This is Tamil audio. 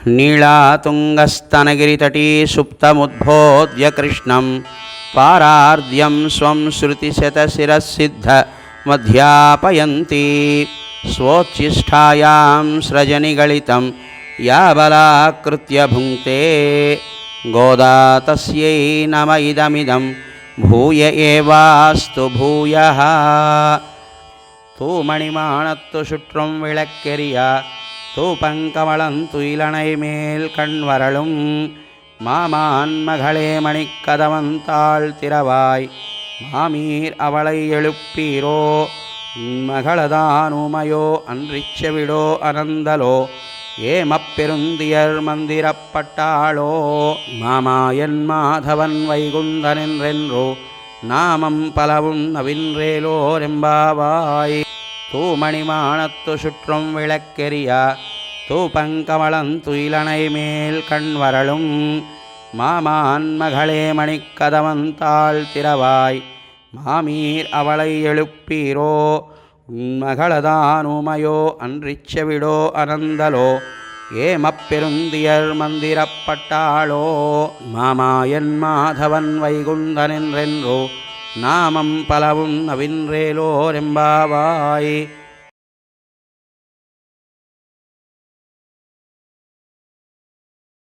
नीलातुङ्गस्तनगिरितटी सुप्तमुद्बोध्य कृष्णं पारार्द्यं स्वं श्रुतिशतशिरःसिद्धमध्यापयन्ती स्वोच्छिष्टायां स्रजनिगलितं या बलाकृत्य भुङ्क्ते गोदा तस्यै नम इदमिदं भूय एवास्तु भूयः தூமணிமானத்து சுற்றும் விளக்கெரியா தூபங்கமலம் துயிலனை மேல் கண்வரலும் மாமான் மகளே மணிக்கதவந்தாள் திறவாய் மாமீர் அவளை எழுப்பீரோ மகளதான் உமையோ அன்றிச்சவிடோ அனந்தலோ ஏமப்பெருந்தியர் மந்திரப்பட்டாளோ மாமாயன் மாதவன் வைகுந்தனென்றென்றோ நாமம் பலவும் நவின்றேலோரெம்பாவாய் தூமணிமானத்து சுற்றும் விளக்கெரியா தூபங்கமலம் துயிலனை மேல் கண்வரலும் மாமான் மகளே மணிக்கதவந்தாள் திறவாய் மாமீர் அவளை எழுப்பீரோ மகளதான் உமையோ அன்றிச்சவிடோ அனந்தலோ ஏமப்பெருந்தியர் மந்திரப்பட்டாளோ மாமாயன் மாதவன் வைகுந்தனென்றென்றோ நாமம் பலவும் நவின்றேலோரெம்பாவாய்